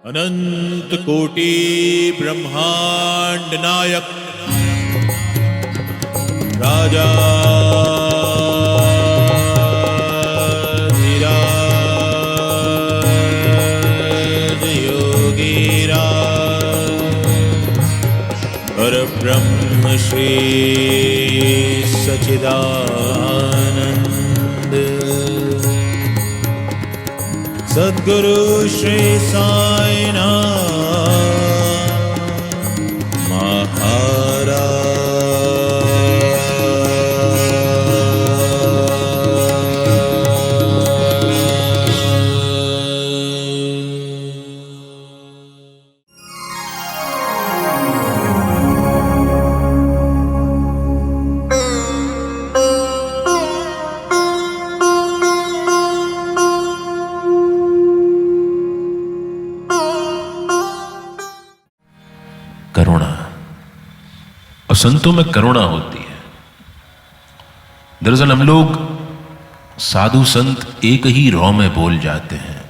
अनंत कोटि ब्रह्मांड नायक राजा धीराज योगीराज परब्रह्म श्री सच्चिदानंद सद्गुरु श्री साईनाथ महाराज। करुणा, और संतों में करुणा होती है। दरअसल हम लोग साधु संत एक ही रौ में बोल जाते हैं।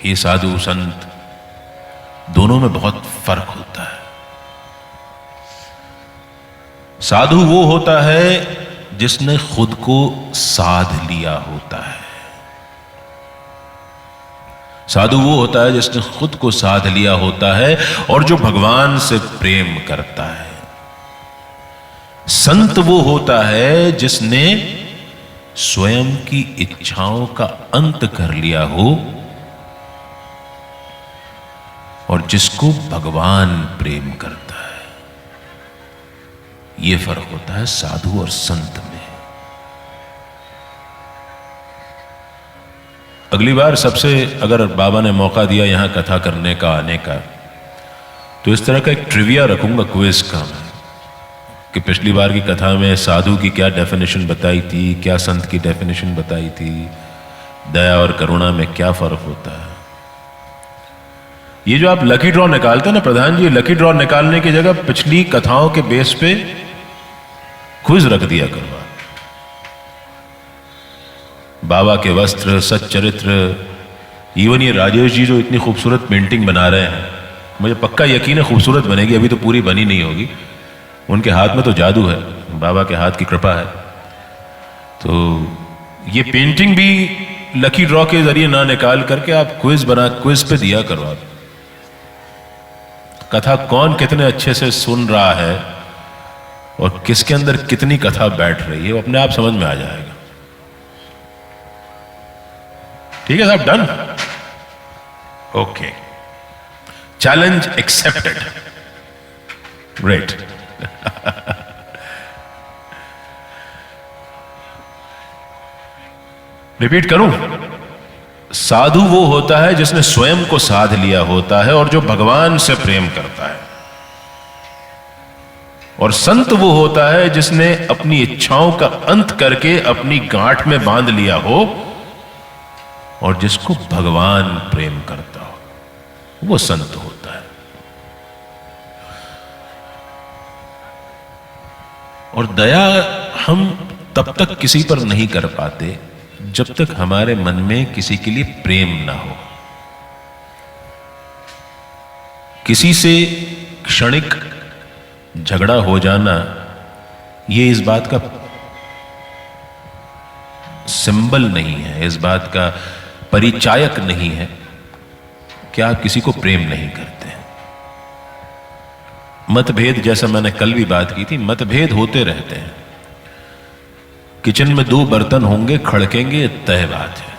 ये साधु संत दोनों में बहुत फर्क होता है। साधु वो होता है जिसने खुद को साध लिया होता है। साधु वो होता है जिसने खुद को साध लिया होता है और जो भगवान से प्रेम करता है। संत वो होता है जिसने स्वयं की इच्छाओं का अंत कर लिया हो और जिसको भगवान प्रेम करता है। यह फर्क होता है साधु और संत में। अगली बार सबसे अगर बाबा ने मौका दिया यहां कथा करने का, आने का, तो इस तरह का एक ट्रिविया रखूंगा, क्विज का, कि पिछली बार की कथा में साधु की क्या डेफिनेशन बताई थी, क्या संत की डेफिनेशन बताई थी, दया और करुणा में क्या फर्क होता है। ये जो आप लकी ड्रॉ निकालते हैं ना प्रधान जी, लकी ड्रॉ निकालने की जगह पिछली कथाओं के बेस पे क्विज रख दिया करो। बाबा के वस्त्र, सच्चरित्र, इवन ये राजेश जी जो इतनी खूबसूरत पेंटिंग बना रहे हैं, मुझे पक्का यकीन है खूबसूरत बनेगी, अभी तो पूरी बनी नहीं होगी। उनके हाथ में तो जादू है, बाबा के हाथ की कृपा है। तो ये पेंटिंग भी लकी ड्रॉ के जरिए ना निकाल करके आप क्विज पे दिया करो। आप कथा कौन कितने अच्छे से सुन रहा है और किसके अंदर कितनी कथा बैठ रही है, वो अपने आप समझ में आ जाएगा। ठीक है साहब, done? Okay, challenge accepted. Great. Repeat करूं? साधु वो होता है जिसने स्वयं को साध लिया होता है और जो भगवान से प्रेम करता है। और संत वो होता है जिसने अपनी इच्छाओं का अंत करके अपनी गांठ में बांध लिया हो और जिसको भगवान प्रेम करता हो, वो संत होता है। और दया हम तब तक किसी पर नहीं कर पाते जब तक हमारे मन में किसी के लिए प्रेम ना हो। किसी से क्षणिक झगड़ा हो जाना ये इस बात का सिंबल नहीं है, इस बात का परिचायक नहीं है कि आप किसी को प्रेम नहीं करते हैं। मतभेद, जैसा मैंने कल भी बात की थी, मतभेद होते रहते हैं। किचन में दो बर्तन होंगे, खड़केंगे, तय बात है।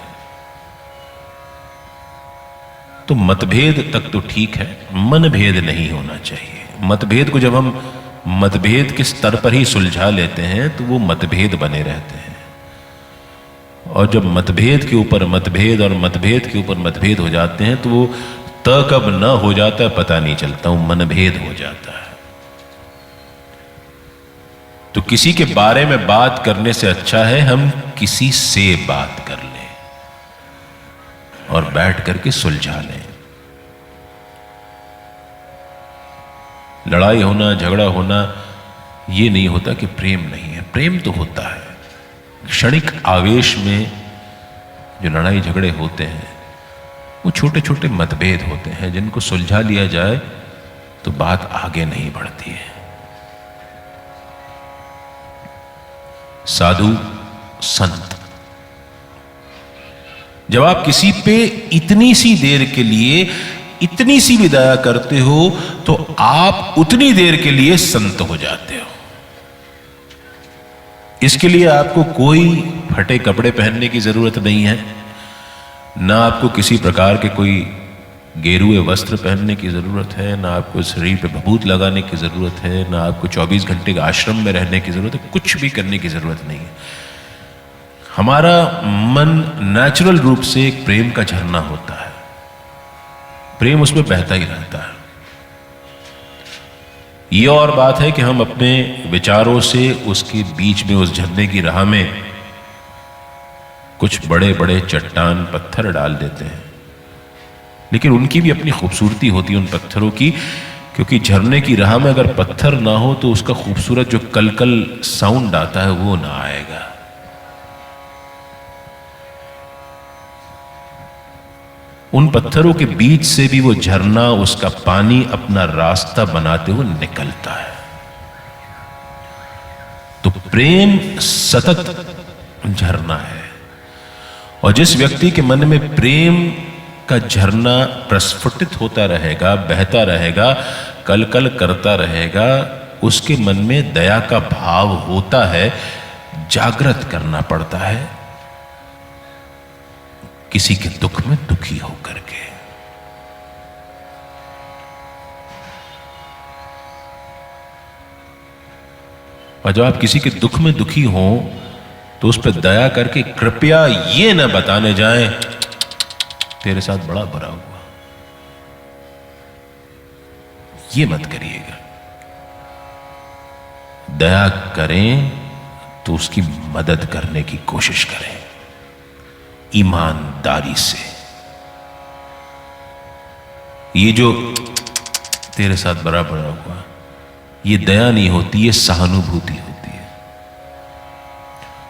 तो मतभेद तक तो ठीक है, मनभेद नहीं होना चाहिए। मतभेद को जब हम मतभेद के स्तर पर ही सुलझा लेते हैं तो वो मतभेद बने रहते हैं। और जब मतभेद के ऊपर मतभेद और मतभेद के ऊपर मतभेद हो जाते हैं तो वो त कब न हो जाता है पता नहीं चलता, वो मनभेद हो जाता है। तो किसी के बारे में बात करने से अच्छा है हम किसी से बात कर लें और बैठ करके सुलझा लें। लड़ाई होना, झगड़ा होना, ये नहीं होता कि प्रेम नहीं है। प्रेम तो होता है। क्षणिक आवेश में जो लड़ाई झगड़े होते हैं वो छोटे छोटे मतभेद होते हैं जिनको सुलझा लिया जाए तो बात आगे नहीं बढ़ती है। साधु संत, जब आप किसी पे इतनी सी देर के लिए इतनी सी भी दया करते हो तो आप उतनी देर के लिए संत हो जाते हो। इसके लिए आपको कोई फटे कपड़े पहनने की जरूरत नहीं है, ना आपको किसी प्रकार के कोई गेरुए वस्त्र पहनने की जरूरत है, ना आपको शरीर पे भभूत लगाने की जरूरत है, ना आपको 24 घंटे के आश्रम में रहने की जरूरत है, कुछ भी करने की जरूरत नहीं है। हमारा मन नेचुरल रूप से एक प्रेम का झरना होता है, प्रेम उसमें बहता ही रहता है। ये और बात है कि हम अपने विचारों से उसके बीच में, उस झरने की राह में कुछ बड़े बड़े चट्टान पत्थर डाल देते हैं, लेकिन उनकी भी अपनी खूबसूरती होती है उन पत्थरों की, क्योंकि झरने की राह में अगर पत्थर ना हो तो उसका खूबसूरत जो कलकल साउंड आता है वो ना आएगा। उन पत्थरों के बीच से भी वो झरना, उसका पानी अपना रास्ता बनाते हुए निकलता है। तो प्रेम सतत झरना है, और जिस व्यक्ति के मन में प्रेम का झरना प्रस्फुटित होता रहेगा, बहता रहेगा, कलकल करता रहेगा, उसके मन में दया का भाव होता है। जागृत करना पड़ता है किसी के दुख में दुखी होकर के। और जब आप किसी के दुख में दुखी हो तो उस पर दया करके कृपया ये न बताने जाएं तेरे साथ बड़ा बुरा हुआ, ये मत करिएगा। दया करें तो उसकी मदद करने की कोशिश करें ईमानदारी से। ये जो तेरे साथ बड़ा बुरा हुआ, ये दया नहीं होती, ये सहानुभूति होती है,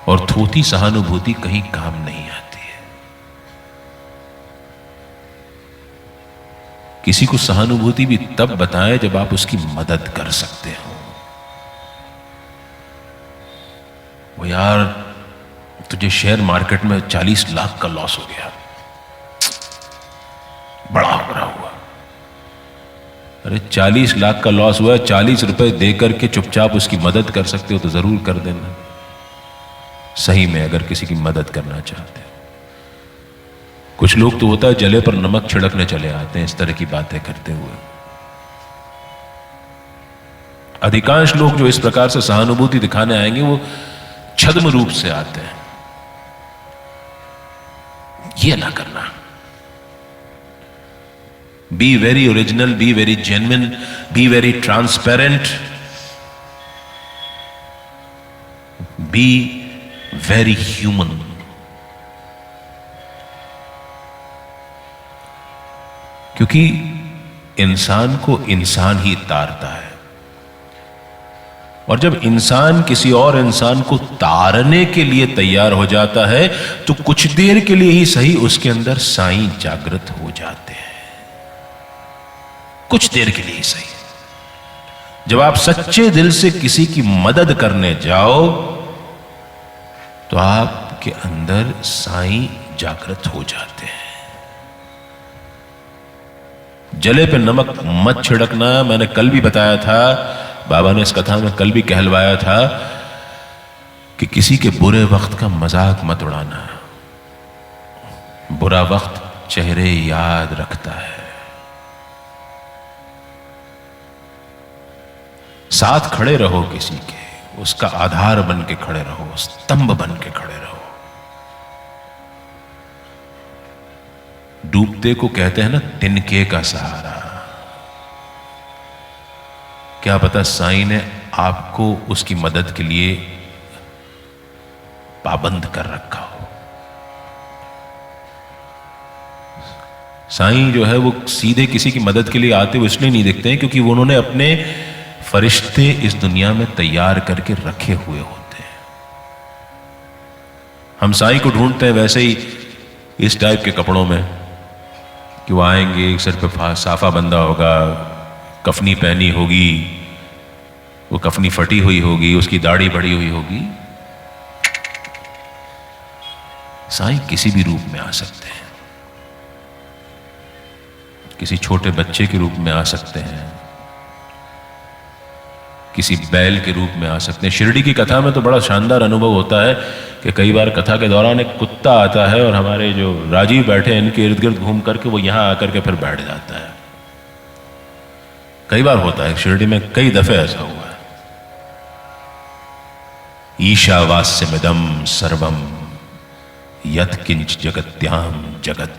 और थोथी सहानुभूति कहीं काम नहीं आती है। किसी को सहानुभूति भी तब बताएं जब आप उसकी मदद कर सकते हो। वो यार तुझे शेयर मार्केट में 40 लाख का लॉस हो गया, बड़ा बुरा हुआ। अरे 40 लाख का लॉस हुआ है, 40 रुपए देकर के चुपचाप उसकी मदद कर सकते हो तो जरूर कर देना, सही में अगर किसी की मदद करना चाहते हो। कुछ लोग तो होता है जले पर नमक छिड़कने चले आते हैं इस तरह की बातें करते हुए। अधिकांश लोग जो इस प्रकार से सहानुभूति दिखाने आएंगे वो छद्म रूप से आते हैं। ये ना करना। Be very original, be very genuine, be very transparent, be very human. क्योंकि इंसान को इंसान ही तारता है, और जब इंसान किसी और इंसान को तारने के लिए तैयार हो जाता है तो कुछ देर के लिए ही सही उसके अंदर साईं जागृत हो जाते हैं, कुछ देर के लिए ही सही। जब आप सच्चे दिल से किसी की मदद करने जाओ तो आपके अंदर साईं जागृत हो जाते हैं। जले पे नमक मत छिड़कना, मैंने कल भी बताया था, बाबा ने इस कथा में कल भी कहलवाया था कि किसी के बुरे वक्त का मजाक मत उड़ाना। बुरा वक्त चेहरे याद रखता है। साथ खड़े रहो किसी के, उसका आधार बन के खड़े रहो, स्तंभ बन के खड़े रहो। डूबते को कहते हैं ना तिनके का सहारा। क्या पता साईं ने आपको उसकी मदद के लिए पाबंद कर रखा हो। साईं जो है वो सीधे किसी की मदद के लिए आते हुए इसलिए नहीं दिखते हैं क्योंकि वो उन्होंने अपने फरिश्ते इस दुनिया में तैयार करके रखे हुए होते हैं। हम साईं को ढूंढते हैं वैसे ही इस टाइप के कपड़ों में, कि वो आएंगे, सिर पे साफा बंधा होगा, कफनी पहनी होगी, वो कफनी फटी हुई होगी, उसकी दाढ़ी बढ़ी हुई होगी। साईं किसी भी रूप में आ सकते हैं, किसी छोटे बच्चे के रूप में आ सकते हैं, किसी बैल के रूप में आ सकते हैं। शिरडी की कथा में तो बड़ा शानदार अनुभव होता है कि कई बार कथा के दौरान एक कुत्ता आता है और हमारे जो राजीव बैठे हैं इनके इर्द गिर्द घूम करके वो यहां आकर के फिर बैठ जाता है। कई बार होता है शिरडी में, कई दफे ऐसा हुआ है। ईशावास्यमिदं सर्वम यत् किंच जगत्याम जगत,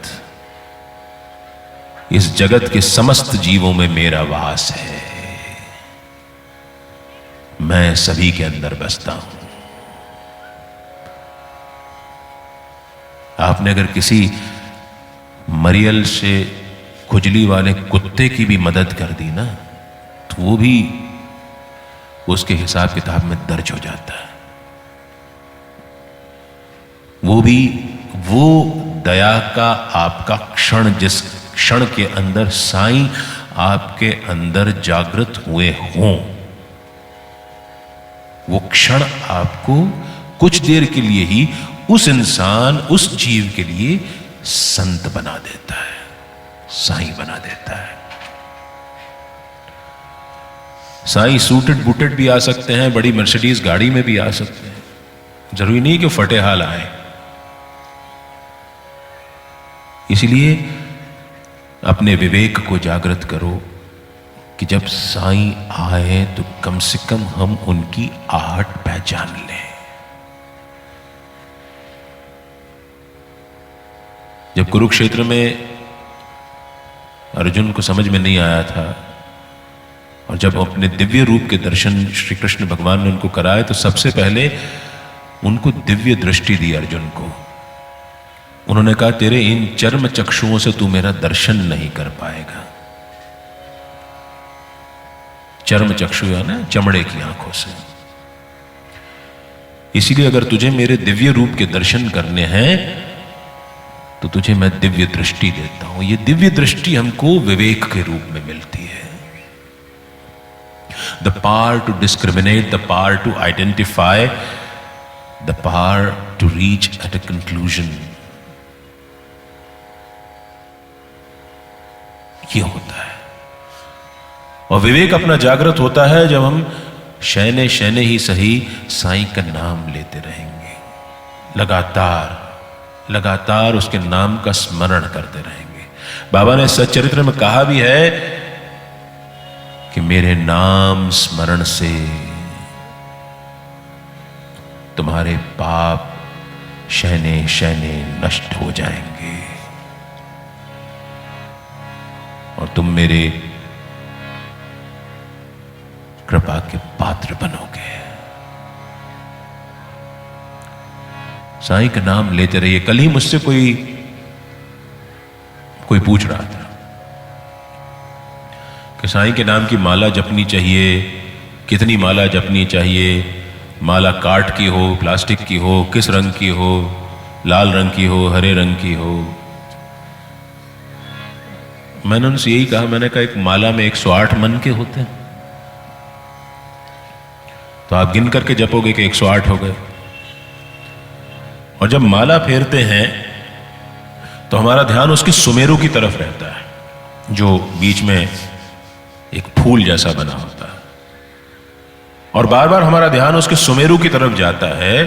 इस जगत के समस्त जीवों में मेरा वास है, मैं सभी के अंदर बसता हूं। आपने अगर किसी मरियल से खुजली वाले कुत्ते की भी मदद कर दी ना, तो वो भी उसके हिसाब किताब में दर्ज हो जाता है। वो भी वो दया का आपका क्षण, जिस क्षण के अंदर साईं आपके अंदर जागृत हुए हों, वो क्षण आपको कुछ देर के लिए ही उस इंसान, उस जीव के लिए संत बना देता है, साईं बना देता है। साईं सूटेड बूटेड भी आ सकते हैं, बड़ी मर्सिडीज गाड़ी में भी आ सकते हैं, जरूरी नहीं कि फटे हाल आए। इसलिए अपने विवेक को जागृत करो कि जब साईं आए तो कम से कम हम उनकी आहट पहचान लें। जब कुरुक्षेत्र में अर्जुन को समझ में नहीं आया था और जब अपने दिव्य रूप के दर्शन श्री कृष्ण भगवान ने उनको कराए, तो सबसे पहले उनको दिव्य दृष्टि दी अर्जुन को। उन्होंने कहा, तेरे इन चर्म चक्षुओं से तू मेरा दर्शन नहीं कर पाएगा। चर्म चक्षु है ना, चमड़े की आंखों से। इसीलिए अगर तुझे मेरे दिव्य रूप के दर्शन करने हैं तो तुझे मैं दिव्य दृष्टि देता हूं। ये दिव्य दृष्टि हमको विवेक के रूप में मिलती है। The power to discriminate, the power to identify, the power to reach at a conclusion, ये होता है। और विवेक अपना जागृत होता है जब हम शैने शैने ही सही साईं का नाम लेते रहेंगे, लगातार लगातार उसके नाम का स्मरण करते रहेंगे। बाबा ने सच्चरित्र में कहा भी है कि मेरे नाम स्मरण से तुम्हारे पाप शैने शैने नष्ट हो जाएंगे और तुम मेरे कृपा के पात्र बनोगे। साईं का नाम लेते रहिए। कल ही मुझसे कोई पूछ रहा था कि साईं के नाम की माला जपनी चाहिए, कितनी माला जपनी चाहिए, माला काठ की हो, प्लास्टिक की हो, किस रंग की हो, लाल रंग की हो, हरे रंग की हो। मैंने उनसे यही कहा, मैंने कहा एक माला में 108 मन के होते हैं, तो आप गिन करके जपोगे कि 108 हो गए। और जब माला फेरते हैं तो हमारा ध्यान उसके सुमेरु की तरफ रहता है, जो बीच में एक फूल जैसा बना होता है, और बार बार हमारा ध्यान उसके सुमेरु की तरफ जाता है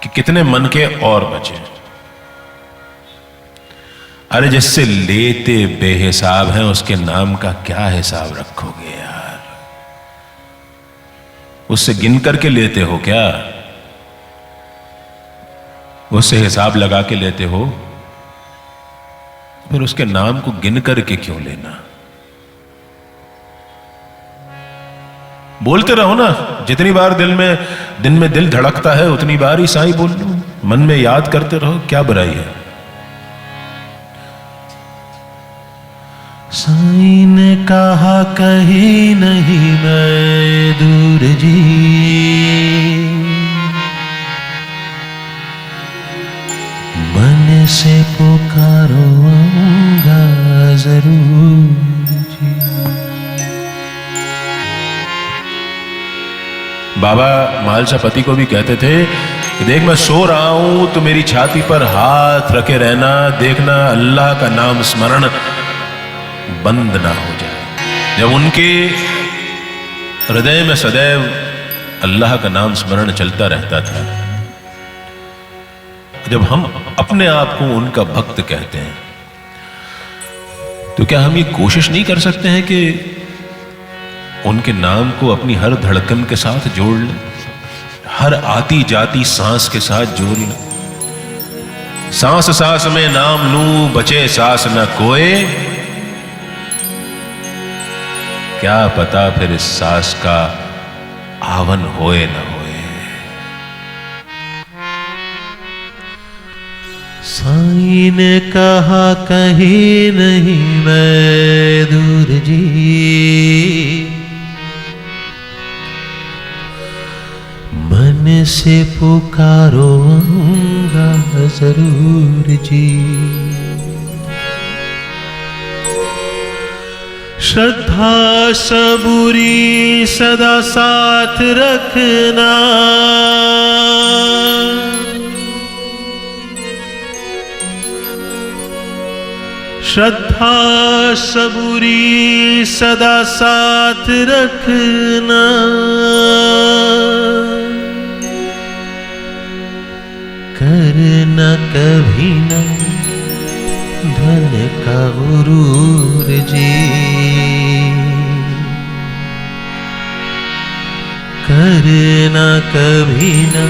कि कितने मन के और बचे। अरे जिससे लेते बेहिसाब हैं उसके नाम का क्या हिसाब रखोगे यार? उससे गिन करके लेते हो क्या? उससे हिसाब लगा के लेते हो? फिर उसके नाम को गिन करके क्यों लेना? बोलते रहो ना, जितनी बार दिन में दिल धड़कता है उतनी बार ही साईं बोल लो, मन में याद करते रहो, क्या बुराई है? साईं ने कहा कहीं नहीं मैं दूर जी, मन से पुकारो आऊंगा जरूर जी। बाबा मालसापति को भी कहते थे कि देख मैं सो रहा हूं तो मेरी छाती पर हाथ रखे रहना, देखना अल्लाह का नाम स्मरण बंद ना हो जाए। जब उनके हृदय में सदैव अल्लाह का नाम स्मरण चलता रहता था, जब हम अपने आप को उनका भक्त कहते हैं तो क्या हम ये कोशिश नहीं कर सकते हैं कि उनके नाम को अपनी हर धड़कन के साथ जोड़ लें, हर आती जाती सांस के साथ जोड़ लें? सांस सांस में नाम लूं, बचे सांस न कोए, क्या पता फिर इस सांस का आवन होए न होए। साईं ने कहा कहीं नहीं मैं दूर जी, मन से पुकारो आऊंगा जरूर जी। श्रद्धा सबूरी सदा साथ रखना, श्रद्धा सबूरी सदा साथ रखना, करना कभी न धन का गुरूर जी, करना कभी न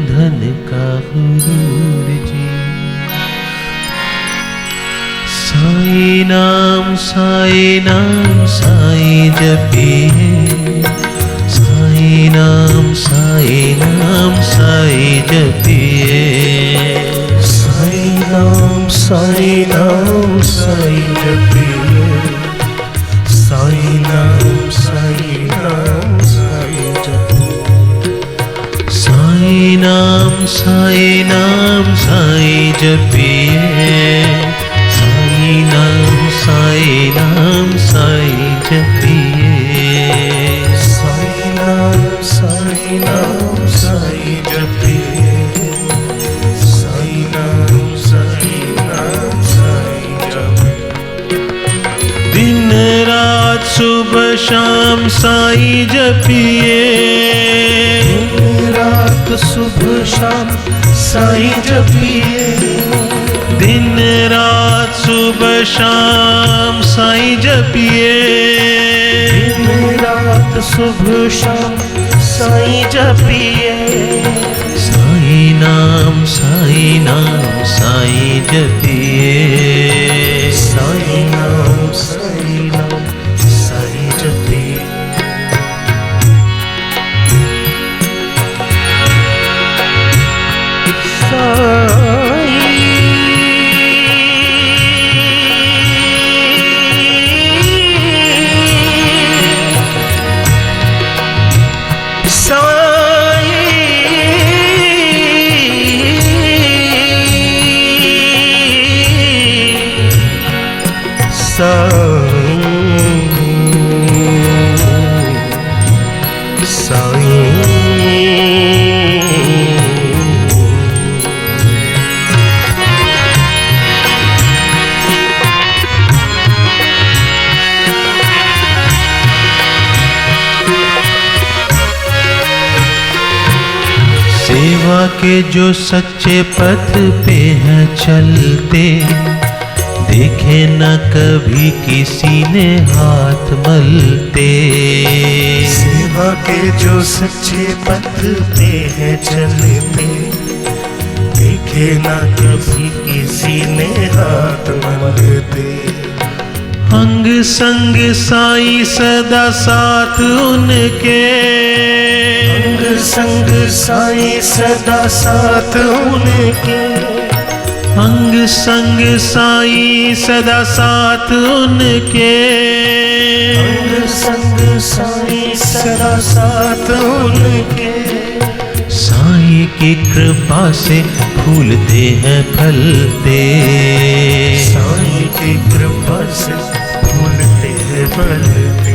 धन का गुरूर जी। साईं नाम साईं नाम साईं जपिए, साईं नाम साईं नाम साईं जपिए, साईं नाम साईं नाम साईं जपिए, साईं नाम साईं नाम साईं जपिए, साईं नाम साईं नाम साईं जपिए, साईं नाम साईं नाम साईं जपिए, साईं नाम साईं नाम साईं जपिए, साईं नाम साईं नाम साईं जपिए। दिन रात सुबह शाम साईं जपिए, दिन रात सुबह शाम साईं जपिए, दिन रात सुबह शाम साईं जपिए, दिन रात सुबह शाम साईं जपिए, साईं नाम साईं नाम साईं जपिए, साईं नाम साईं नाम साईं जपिए। सेवा के जो सच्चे पथ पे हैं चलते, देखे न कभी किसी ने हाथ मलते। सेवा के जो सच्चे पथ पे है चलते, देखे ना कभी किसी ने हाथ मलते। अंग संग साईं सदा साथ उनके, अंग संग साईं सदा साथ उनके, अंग संग साईं सदा साथ उनके, अंग संग साईं सदा साथ उनके। साईं की कृपा से फूलते हैं फलते, साईं की कृपा से फूलते हैं फलते।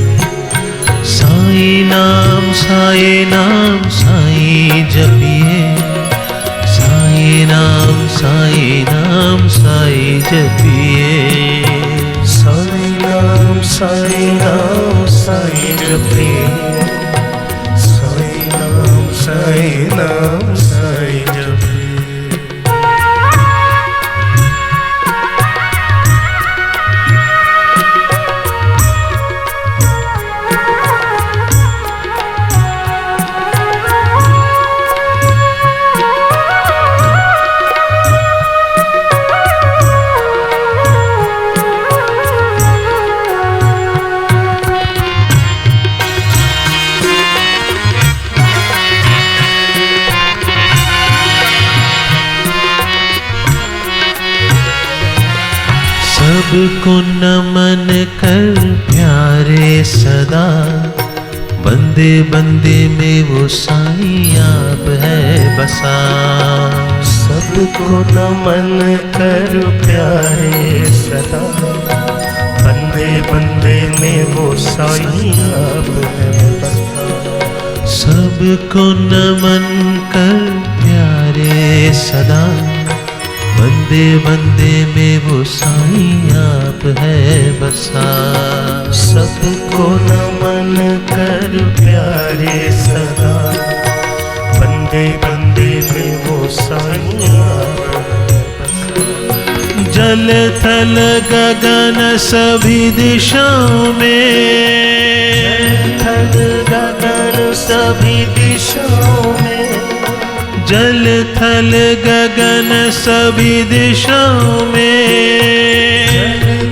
साईं नाम साईं नाम साईं जपिए, साईं नाम साईं नाम साईं जपिए, साईं नाम साईं नाम साईं जपिए, साईं नाम साईं नाम साईं जपिए। सबको नमन कर प्यारे सदा, बंदे बंदे में वो साईं आप है बसा। सबको नमन कर प्यारे सदा, बंदे बंदे में वो साईं आप है बसा। सबको नमन कर प्यारे सदा, बंदे बंदे में वो साईं आप है बसा। सबको नमन कर प्यारे सदा, बंदे बंदे में वो साईं आप है बसा। जल थल गगन सभी दिशाओं में, थल गगन सभी दिशाओं में, जल थल गगन सभी दिशाओं में,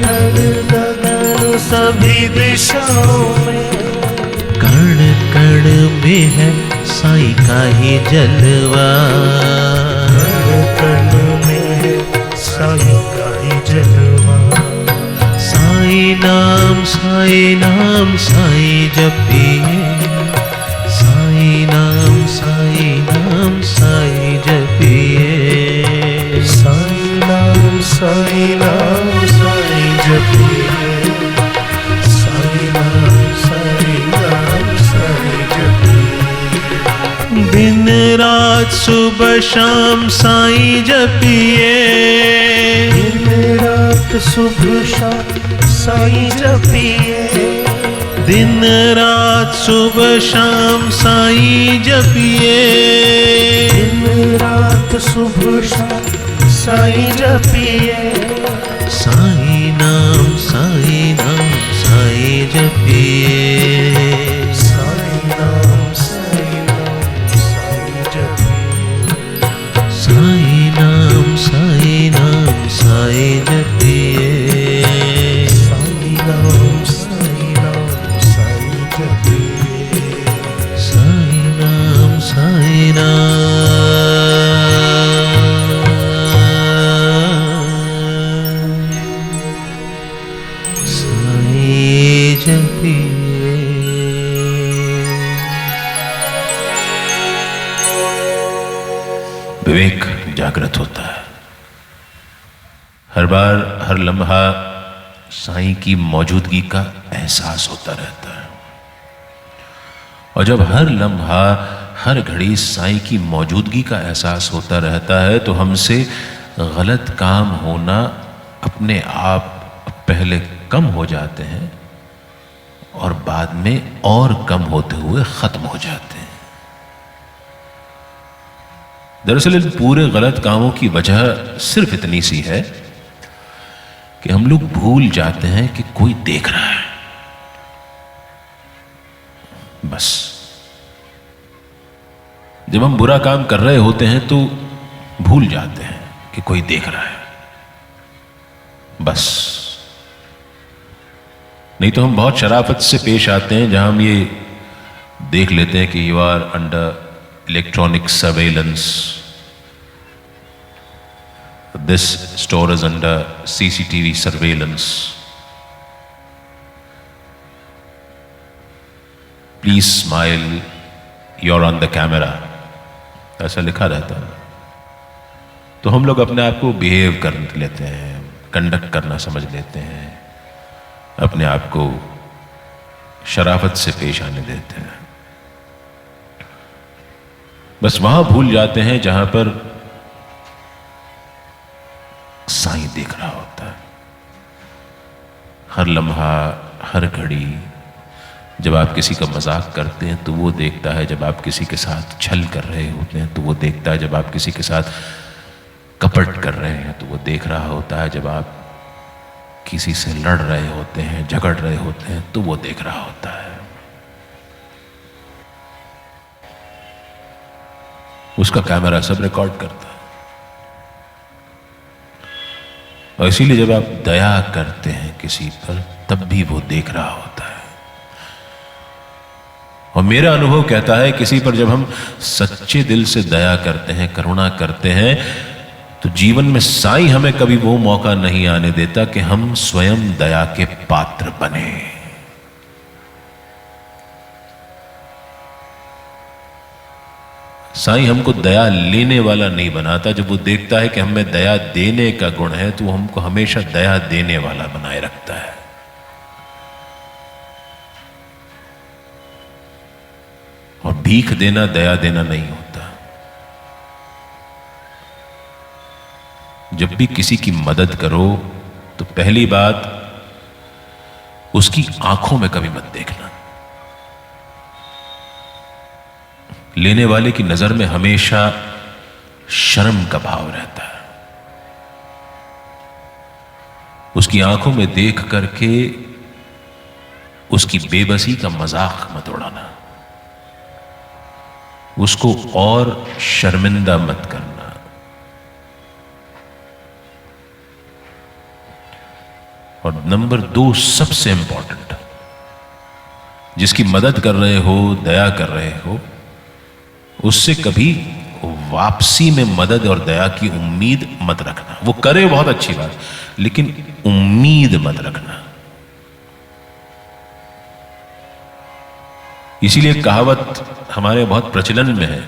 थल गगन सभी दिशाओं में। कण कण में है साईं का ही जलवा, कण कण में साईं का ही जलवा। साईं नाम साईं जपिए, साईं नाम साईं जपिए, साईं नाम साईं जपिए, साईं नाम साईं जपिए। दिन रात सुबह शाम साईं जपिए, दिन रात सुबह शाम साईं जपिए, दिन रात सुबह शाम साईं जपिए, दिन रात सुबह शाम साईं जपिए। साईं नाम साईं जपिए, साईं नाम साईं जपिए, साईं नाम साईं जपिए, साईं नाम साईं जपिए, साईं नाम साईं जपिए। विवेक जागृत होता है। हर बार हर लम्हा साईं की मौजूदगी का एहसास होता रहता है, और जब हर लम्हा हर घड़ी साईं की मौजूदगी का एहसास होता रहता है तो हमसे गलत काम होना अपने आप पहले कम हो जाते हैं और बाद में और कम होते हुए खत्म हो जाते हैं। दरअसल इन पूरे गलत कामों की वजह सिर्फ इतनी सी है कि हम लोग भूल जाते हैं कि कोई देख रहा है। बस जब हम बुरा काम कर रहे होते हैं तो भूल जाते हैं कि कोई देख रहा है, बस। नहीं तो हम बहुत शराफत से पेश आते हैं, जहां हम ये देख लेते हैं कि you are under electronic surveillance, this store is under CCTV surveillance, please smile, you're on the camera. ऐसा लिखा रहता है। तो हम लोग अपने आप को बिहेव कर लेते हैं, कंडक्ट करना समझ लेते हैं, अपने आप को शराफत से पेश आने देते हैं। बस वहां भूल जाते हैं जहां पर साईं देख रहा होता है। हर लम्हा, हर घड़ी जब आप किसी का मजाक करते हैं तो वो देखता है, जब आप किसी के साथ छल कर रहे होते हैं तो वो देखता है, जब आप किसी के साथ कपट कर रहे हैं तो वो देख रहा होता है, जब आप किसी से लड़ रहे होते हैं, झगड़ रहे होते हैं तो वो देख रहा होता है। उसका कैमरा सब रिकॉर्ड करता है। और इसीलिए जब आप दया करते हैं किसी पर तब भी वो देख रहा होता है। और मेरा अनुभव कहता है किसी पर जब हम सच्चे दिल से दया करते हैं, करुणा करते हैं, तो जीवन में साईं हमें कभी वो मौका नहीं आने देता कि हम स्वयं दया के पात्र बने। साईं हमको दया लेने वाला नहीं बनाता। जब वो देखता है कि हमें दया देने का गुण है तो वो हमको हमेशा दया देने वाला बनाए रखता है। और भीख देना दया देना नहीं होता। जब भी किसी की मदद करो तो पहली बात उसकी आंखों में कभी मत देखना। लेने वाले की नजर में हमेशा शर्म का भाव रहता है। उसकी आंखों में देख करके उसकी बेबसी का मजाक मत उड़ाना, उसको और शर्मिंदा मत करना। और नंबर 2 सबसे इंपॉर्टेंट, जिसकी मदद कर रहे हो, दया कर रहे हो, उससे कभी वापसी में मदद और दया की उम्मीद मत रखना। वो करे बहुत अच्छी बात, लेकिन उम्मीद मत रखना। इसीलिए कहावत हमारे बहुत प्रचलन में है,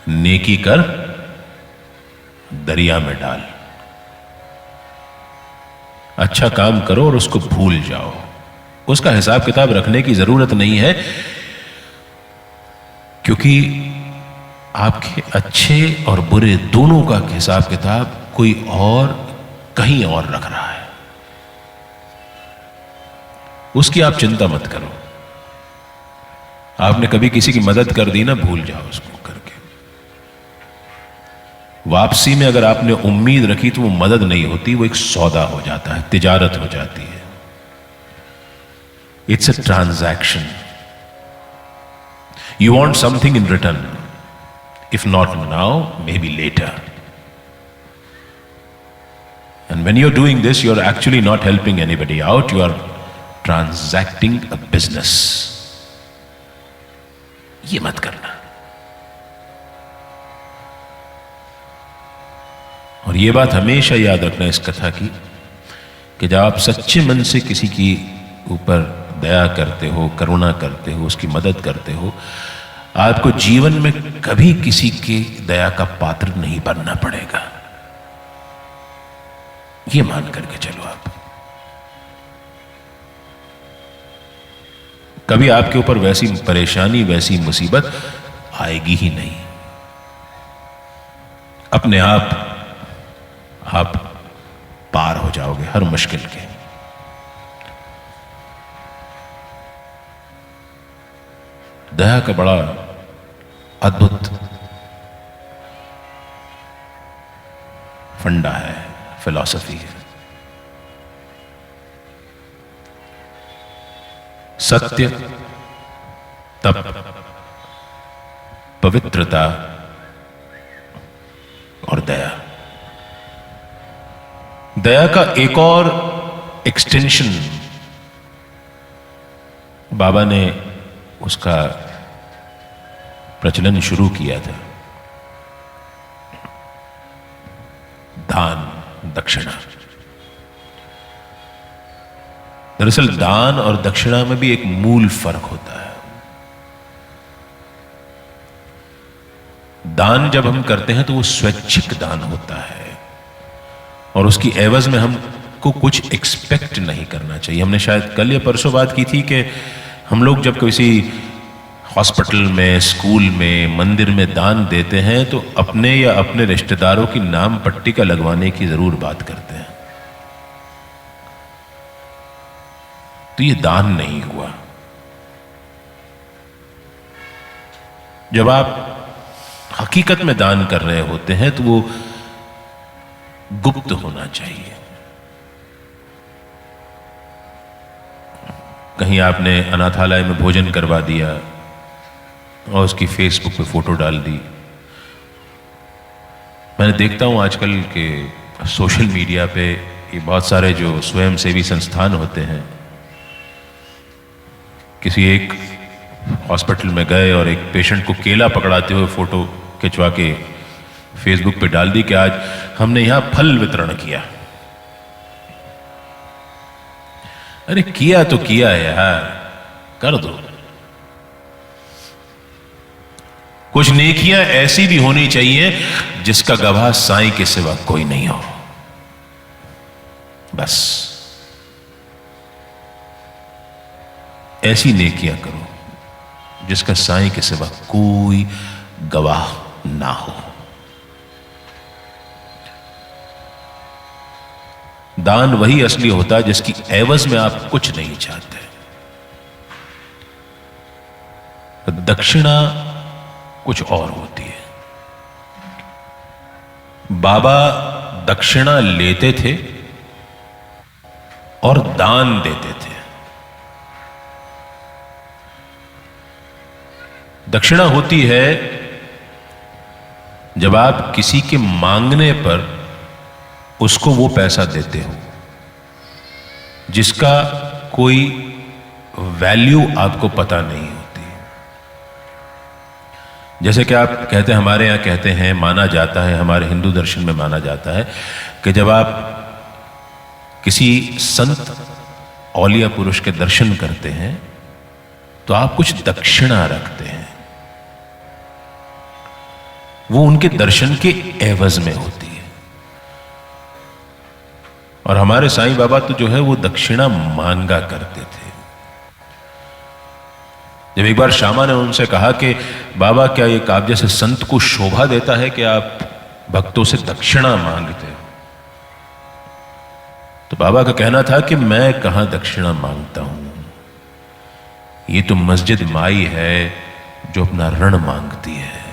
नेकी कर दरिया में डाल। अच्छा काम करो और उसको भूल जाओ। उसका हिसाब किताब रखने की जरूरत नहीं है, क्योंकि आपके अच्छे और बुरे दोनों का हिसाब किताब कोई और कहीं और रख रहा है। उसकी आप चिंता मत करो। आपने कभी किसी की मदद कर दी ना, भूल जाओ उसको करके। वापसी में अगर आपने उम्मीद रखी तो वो मदद नहीं होती, वो एक सौदा हो जाता है, तिजारत हो जाती है। It's a transaction. You want something in return, if not now, maybe later. And when you're doing this, you're actually not helping anybody out, you are transacting a business. ये मत करना। और ये बात हमेशा याद रखना इस कथा की, कि जब आप सच्चे मन से किसी की ऊपर दया करते हो, करुणा करते हो, उसकी मदद करते हो, आपको जीवन में कभी किसी की दया का पात्र नहीं बनना पड़ेगा। ये मान करके चलो आप। कभी आपके ऊपर वैसी परेशानी, वैसी मुसीबत आएगी ही नहीं। अपने आप पार हो जाओगे हर मुश्किल के। दया का बड़ा अद्भुत फंडा है, फिलॉसफी है। सत्य, तप, पवित्रता और दया। दया का एक और एक्सटेंशन बाबा ने उसका प्रचलन शुरू किया था, दान, दक्षिणा। दरअसल दान और दक्षिणा में भी एक मूल फर्क होता है। दान जब हम करते हैं तो वो स्वैच्छिक दान होता है और उसकी एवज में हमको कुछ एक्सपेक्ट नहीं करना चाहिए। हमने शायद कल या परसों बात की थी कि हम लोग जब किसी हॉस्पिटल में, स्कूल में, मंदिर में दान देते हैं तो अपने या अपने रिश्तेदारों की नाम पट्टिका लगवाने की जरूर बात करते हैं। तो ये दान नहीं हुआ। जब आप हकीकत में दान कर रहे होते हैं तो वो गुप्त होना चाहिए। कहीं आपने अनाथालय में भोजन करवा दिया और उसकी फेसबुक पे फोटो डाल दी। मैंने देखता हूं आजकल के सोशल मीडिया पे ये बहुत सारे जो स्वयंसेवी संस्थान होते हैं, किसी एक हॉस्पिटल में गए और एक पेशेंट को केला पकड़ाते हुए फोटो खिंचवा के फेसबुक पे डाल दी कि आज हमने यहां फल वितरण किया। अरे किया तो किया है यार, कर दो। कुछ नेकियां ऐसी भी होनी चाहिए जिसका गवाह साईं के सिवा कोई नहीं हो। बस ऐसी नेकियां करो जिसका साईं के सिवा कोई गवाह ना हो। दान वही असली होता है जिसकी एवज में आप कुछ नहीं चाहते। दक्षिणा कुछ और होती है। बाबा दक्षिणा लेते थे और दान देते थे। दक्षिणा होती है जब आप किसी के मांगने पर उसको वो पैसा देते हो जिसका कोई वैल्यू आपको पता नहीं होती। जैसे कि आप कहते हैं, हमारे यहां कहते हैं, माना जाता है, हमारे हिंदू दर्शन में माना जाता है कि जब आप किसी संत औलिया पुरुष के दर्शन करते हैं तो आप कुछ दक्षिणा रखते हैं। वो उनके दर्शन के एवज में होती है। और हमारे साईं बाबा तो जो है वो दक्षिणा मांगा करते थे। जब एक बार श्यामा ने उनसे कहा कि बाबा क्या ये आप जैसे संत को शोभा देता है कि आप भक्तों से दक्षिणा मांगते हो? तो बाबा का कहना था कि मैं कहां दक्षिणा मांगता हूं, ये तो मस्जिद माई है जो अपना ऋण मांगती है।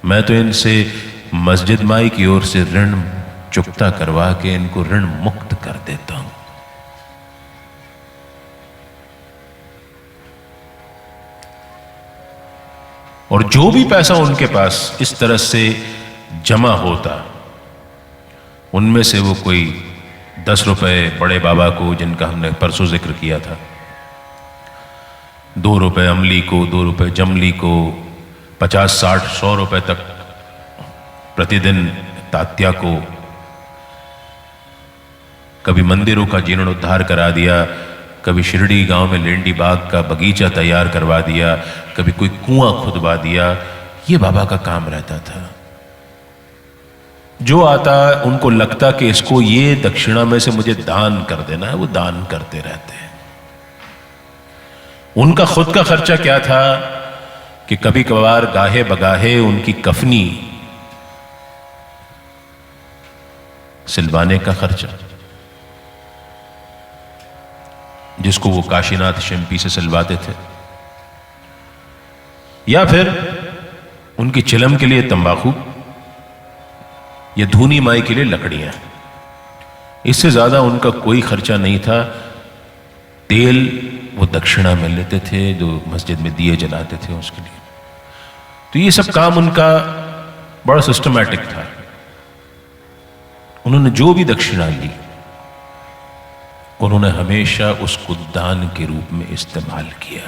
मैं तो इनसे मस्जिद माई की ओर से ऋण चुकता करवा के इनको ऋण मुक्त कर देता हूं। और जो भी पैसा उनके पास इस तरह से जमा होता, उनमें से वो कोई 10 रुपए बड़े बाबा को, जिनका हमने परसों जिक्र किया था, 2 रुपए अमली को, 2 रुपए जमली को, 50, 60, 100 रुपए तक प्रतिदिन तात्या को, कभी मंदिरों का जीर्णोद्धार करा दिया, कभी शिरडी गांव में लेंडी बाग का बगीचा तैयार करवा दिया, कभी कोई कुआं खुदवा दिया। ये बाबा का काम रहता था। जो आता उनको लगता कि इसको ये दक्षिणा में से मुझे दान कर देना है, वो दान करते रहते हैं। उनका खुद का खर्चा क्या था कि कभी कभार गाहे बगाहे उनकी कफनी सिलवाने का खर्चा, जिसको वो काशीनाथ शिंपी से सिलवाते थे, या फिर उनकी चिलम के लिए तंबाकू या धूनी माई के लिए लकड़ियां। इससे ज्यादा उनका कोई खर्चा नहीं था। तेल वो दक्षिणा में लेते थे जो मस्जिद में दिए जलाते थे उसके लिए। तो ये सब काम उनका बड़ा सिस्टमैटिक था। उन्होंने जो भी दक्षिणा ली उन्होंने हमेशा उसको दान के रूप में इस्तेमाल किया।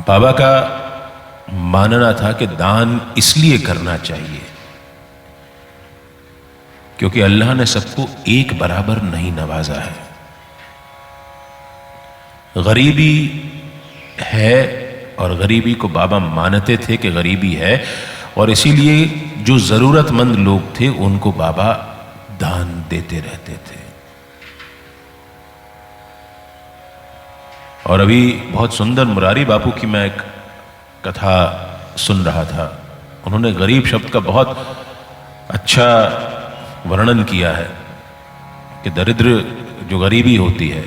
बाबा का मानना था कि दान इसलिए करना चाहिए क्योंकि अल्लाह ने सबको एक बराबर नहीं नवाजा है। गरीबी है और गरीबी को बाबा मानते थे कि गरीबी है, और इसीलिए जो ज़रूरतमंद लोग थे उनको बाबा दान देते रहते थे। और अभी बहुत सुंदर मुरारी बापू की मैं एक कथा सुन रहा था। उन्होंने गरीब शब्द का बहुत अच्छा वर्णन किया है कि दरिद्र जो गरीबी होती है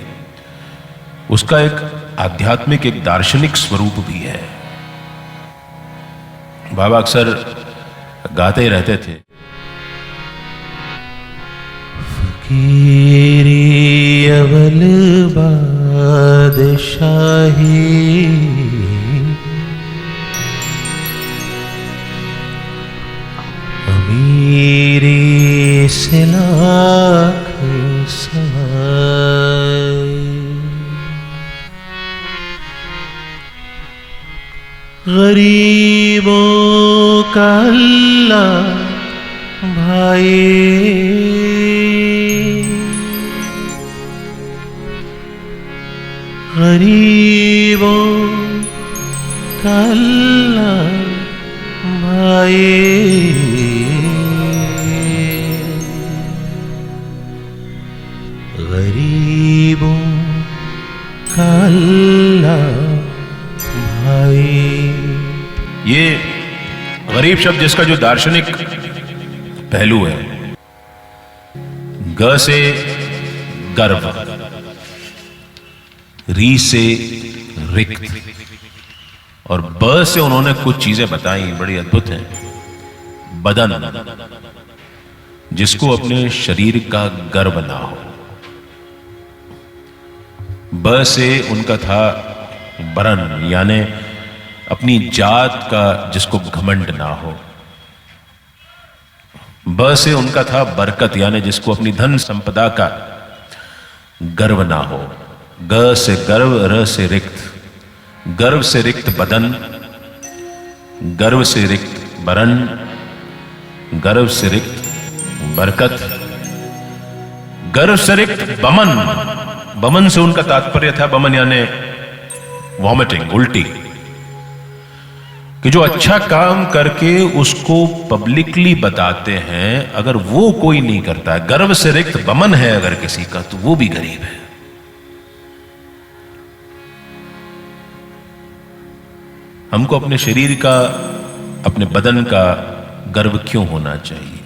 उसका एक आध्यात्मिक, एक दार्शनिक स्वरूप भी है। बाबा अक्सर गाते ही रहते थे, फकीरी अवल बादशाही, अमीरी से लाख सवाई, गरीबों का अल्लाह भाई, गरीबों का अल्लाह भाई, गरीबों का अल्लाह भाई। ये गरीब शब्द जिसका जो दार्शनिक पहलू है, ग से गर्व, री से रिक्त, और ब से उन्होंने कुछ चीजें बताई बड़ी अद्भुत हैं। बदन, जिसको अपने शरीर का गर्व ना हो। ब से उनका था बरन, यानी अपनी जात का जिसको घमंड ना हो। ब से उनका था बरकत, यानी जिसको अपनी धन संपदा का गर्व ना हो। ग से गर्व, र से रिक्त, गर्व से रिक्त बदन, गर्व से रिक्त बरन, गर्व से रिक्त बरकत, गर्व से रिक्त बमन। बमन से उनका तात्पर्य था, बमन यानी वॉमिटिंग, उल्टी, कि जो अच्छा काम करके उसको पब्लिकली बताते हैं, अगर वो कोई नहीं करता है, गर्व से रिक्त बमन है अगर किसी का, तो वो भी गरीब है। हमको अपने शरीर का, अपने बदन का गर्व क्यों होना चाहिए?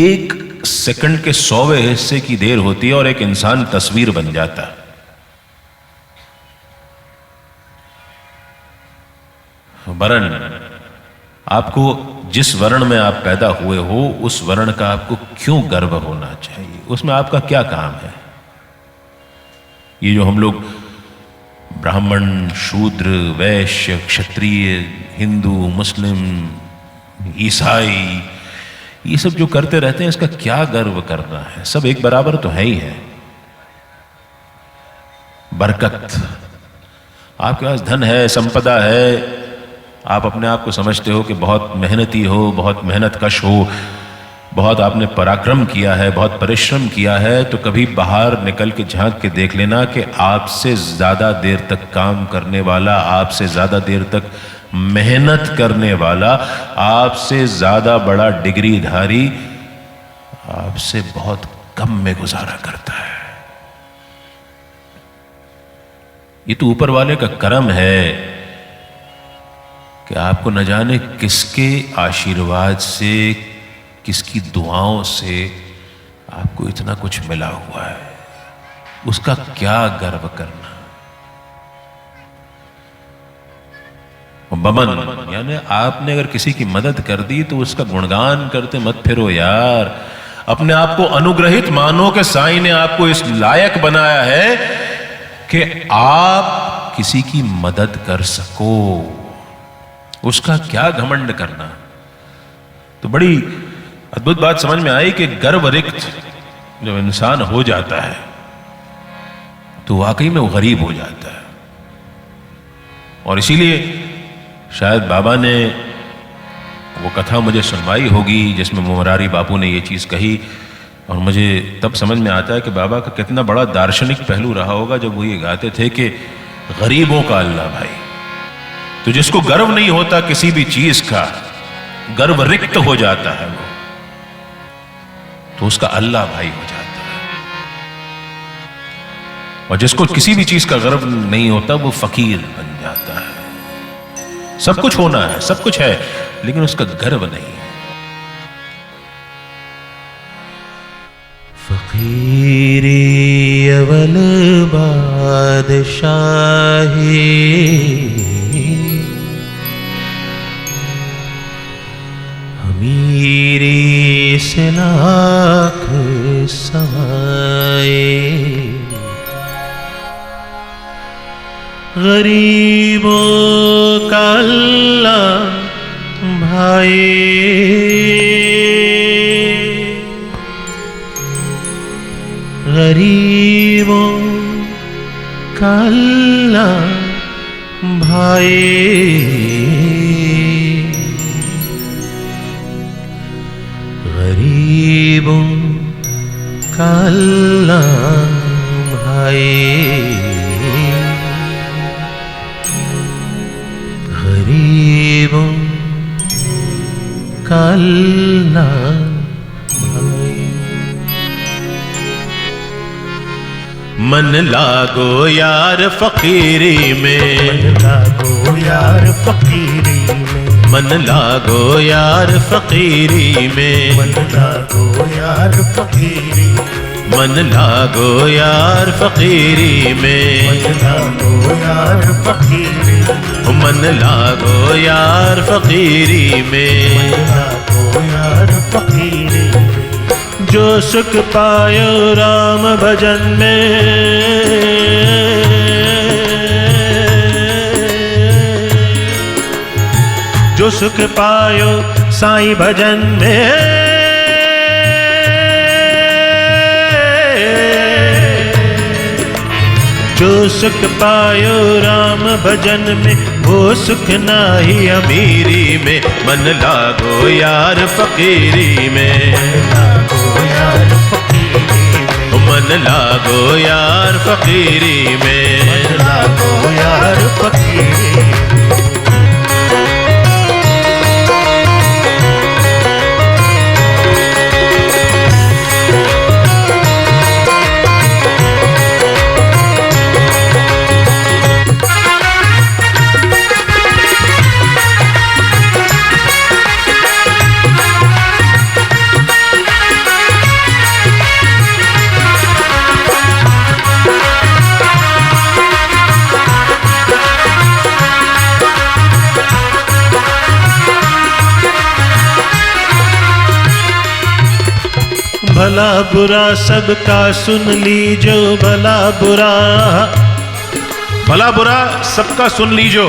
एक सेकंड के 100वें हिस्से की देर होती है और एक इंसान तस्वीर बन जाता है। वर्ण, आपको जिस वर्ण में आप पैदा हुए हो उस वर्ण का आपको क्यों गर्व होना चाहिए? उसमें आपका क्या काम है? ये जो हम लोग ब्राह्मण, शूद्र, वैश्य, क्षत्रिय, हिंदू, मुस्लिम, ईसाई, ये सब जो करते रहते हैं, इसका क्या गर्व करना है? सब एक बराबर तो है ही है। बरकत, आपके पास धन है, संपदा है, आप अपने आप को समझते हो कि बहुत मेहनती हो, बहुत मेहनत कश हो, बहुत आपने पराक्रम किया है, बहुत परिश्रम किया है, तो कभी बाहर निकल के झांक के देख लेना कि आपसे ज्यादा देर तक काम करने वाला, आपसे ज्यादा देर तक मेहनत करने वाला, आपसे ज्यादा बड़ा डिग्रीधारी आपसे बहुत कम में गुजारा करता है। ये तो ऊपर वाले का करम है कि आपको न जाने किसके आशीर्वाद से, किसकी दुआओं से आपको इतना कुछ मिला हुआ है। उसका क्या गर्व करना? बमन यानी आपने अगर किसी की मदद कर दी तो उसका गुणगान करते मत फिरो यार। अपने आप को अनुग्रहित मानो कि साईं ने आपको इस लायक बनाया है कि आप किसी की मदद कर सको। उसका क्या घमंड करना? तो बड़ी अद्भुत बात समझ में आई कि गर्व रिक्त जब इंसान हो जाता है तो वाकई में वो गरीब हो जाता है। और इसीलिए शायद बाबा ने वो कथा मुझे सुनवाई होगी जिसमें मुरारी बापू ने ये चीज कही और मुझे तब समझ में आता है कि बाबा का कितना बड़ा दार्शनिक पहलू रहा होगा जब वो ये गाते थे कि गरीबों का अल्लाह भाई। तो जिसको गर्व नहीं होता किसी भी चीज का, गर्व रिक्त हो जाता है वो, तो उसका अल्लाह भाई हो जाता है। और जिसको किसी भी चीज का गर्व नहीं होता वो फकीर बन जाता है। सब कुछ होना है, सब कुछ है, लेकिन उसका गर्व नहीं है। फकीरी अवल बादशाही, अमीरी से लाख समाए, गरीबों का अल्लाह भाई, गरीबों का अल्लाह भाई, गरीबों का अल्लाह भाई, गरीबों का अल्लाह भाई। मन लागो यार फकीरी में, मन लागो यार फकीरी में, मन लागो यार फकीरी में, मन लागो यार फकीरी, मन लागो यार फकीरी में, मन लागो यार फकीरी, मन लागो यार फकीरी में, मन लागो यार फकीरी। जो सुख पायो राम भजन में, जो सुख पायो साईं भजन में, जो सुख पायो राम भजन में, वो सुख नाही अमीरी में। मन लागो यार फकीरी में, मन लागो यार फकीरी में, मन लागो यार फकीरी। भला बुरा सबका सुन लीजो, भला बुरा, भला बुरा सबका सुन लीजो,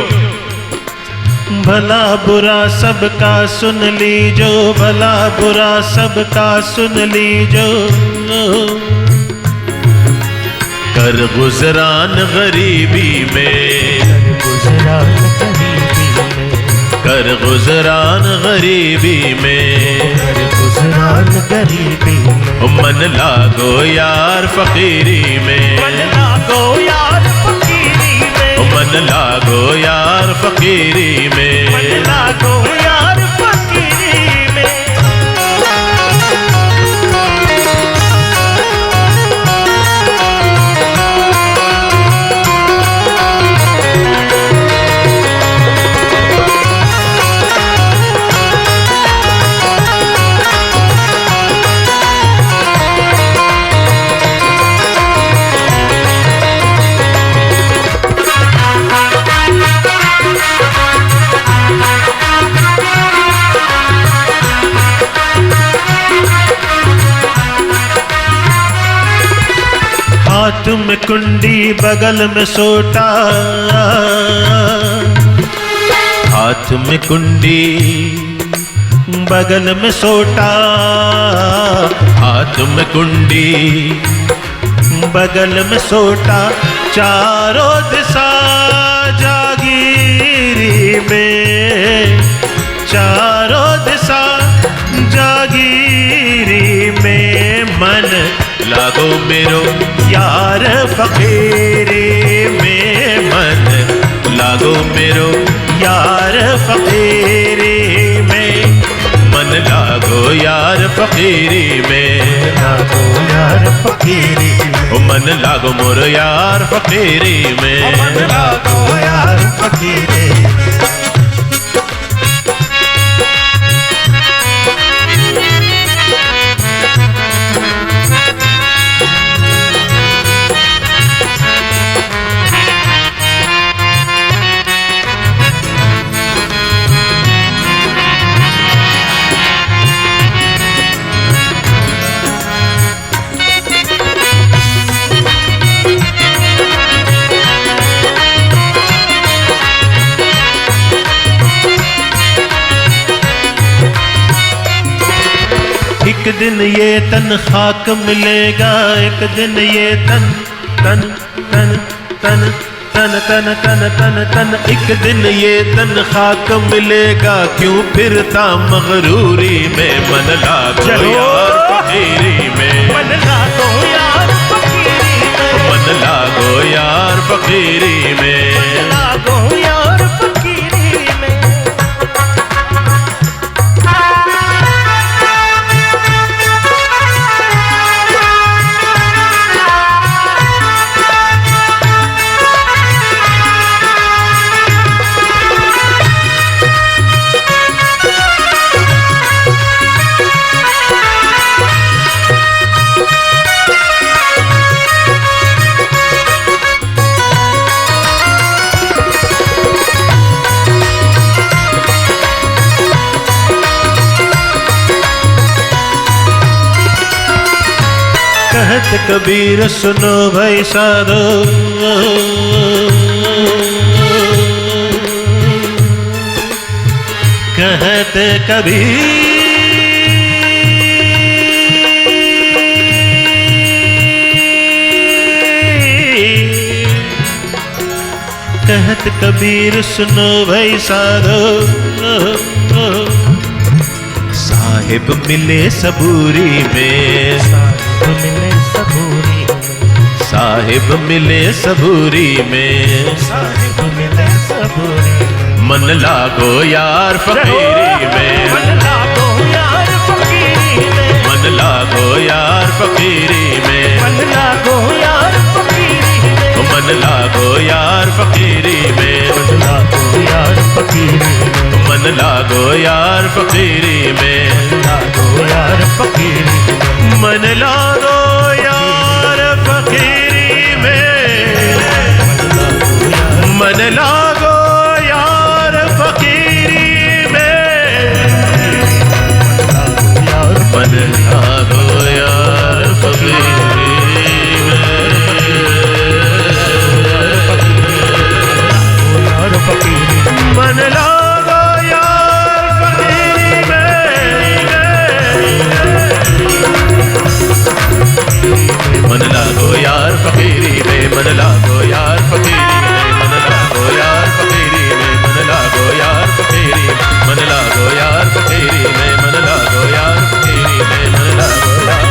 भला बुरा सबका सुन लीजो, भला बुरा सबका सुन लीजो। कर गुजरान गरीबी में, गुजरान गरीबी में, कर गुजरान गरीबी में, गुजरान गरीबी में। मन लागो यार फकीरी में, मन लागो यार फकीरी में, मन लागो यार फकीरी में, मन लागो यार फकीरी में। हाथ में कुंडी बगल में सोटा, हाथ में कुंडी बगल में सोटा, हाथ में कुंडी बगल में सोटा, चारों दिशा जागीरी में, चारों दिशा जागीरी में। मन मन लागो मेरो यार फकीरी में, मन लागो मेरो यार फकीरी में, मन लागो यार फकीरी में, लागो यार फकीरी में, ओ मन लागो मोर यार फकीरी में, मन लागो यार फकीरी में। एक दिन ये तन खाक मिलेगा, एक दिन ये तन तन तन तन तन तन तन तन तन, एक दिन ये तन खाक मिलेगा, क्यों फिरता मगरूरी में, मन लागो यार फकीरी में, मन लागो यार फकीरी में, मन लागो यार फकीरी में, लागो यार फकीरी में। कहत कबीर सुनो भाई साधो, कहत कबीर, कहत कबीर सुनो भाई साधो, साहिब मिले सबूरी में, साहिब मिले सबूरी में, साहिब मिले सबूरी में, साहिब मिले सबूरी में, मन लागो यार फकीरी में, मन लागो यार फकीरी में, मन लागो यार फकीरी में, मन लागो यार फकीरी में, मन लागो यार फकीरी में, मन लागो यार फकीरी में, मन लागो यार फकीरी में, लागो यार फकीरी में, मन लागो यार फकीरी में, मन लागो यार फकीरी में, मन लागो यार फकीरी यार फकीरी में, मन लागो यार फकीरी में, मन लागो यार फकीरी में, मन लागो यार फकीरी में, मन लागो यार फकीरी में, मन लागो यार फकीरी, मन लागो यार फकीरी में, मन लागो यार फकीरी में, मन लागो यार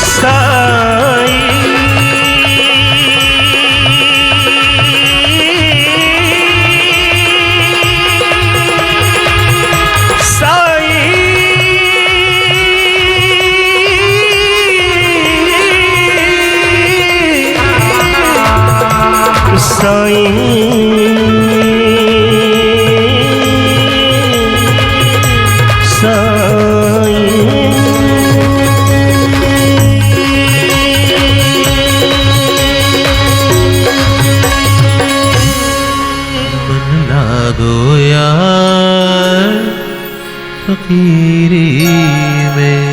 साईं फकीरी में,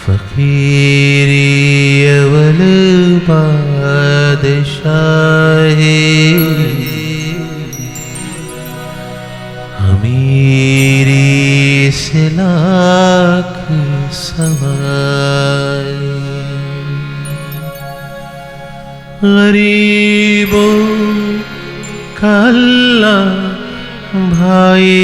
फकीरी अवल बादशाही, अमीरी से लाख सवाई, गरीबों का अल्लाह भाई,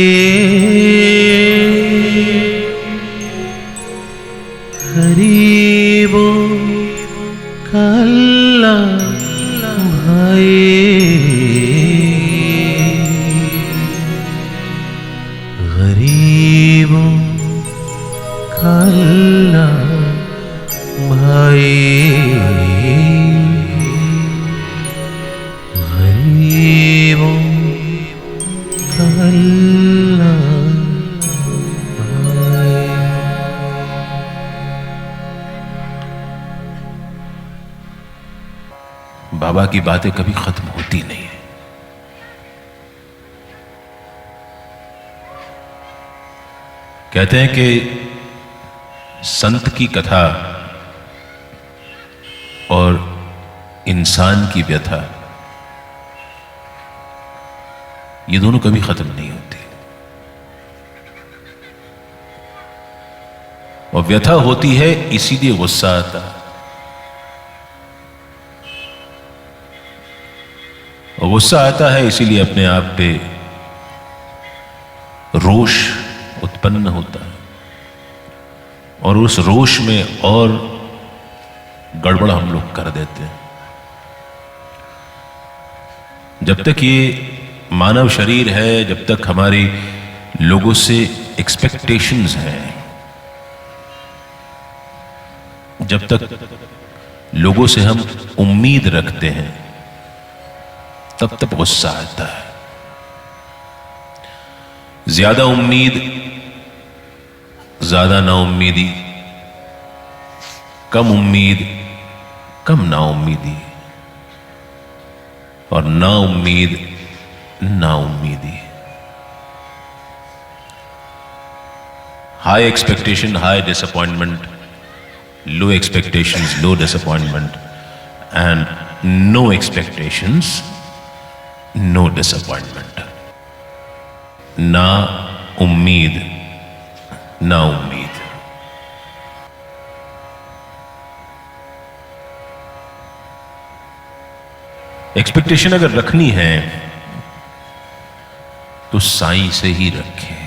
अल्लाह। बाबा की बातें कभी खत्म होती नहीं है। कहते हैं कि संत की कथा और इंसान की व्यथा, ये दोनों कभी खत्म नहीं होती। और व्यथा होती है इसीलिए गुस्सा आता है, और गुस्सा आता है इसीलिए अपने आप पे रोष उत्पन्न होता है, और उस रोष में और गड़बड़ हम लोग कर देते हैं। जब तक ये मानव शरीर है, जब तक हमारी लोगों से एक्सपेक्टेशंस हैं, जब तक लोगों से हम उम्मीद रखते हैं, तब तक गुस्सा आता है। ज्यादा उम्मीद, ज्यादा नाउम्मीदी, कम उम्मीद, कम नाउम्मीदी, और नाउम्मीद, नाउम्मीदी। High expectation, high disappointment, low expectations, low disappointment, and no expectations, no disappointment. ना उम्मीद, ना उम्मीद। एक्सपेक्टेशन अगर रखनी है तो साईं से ही रखें,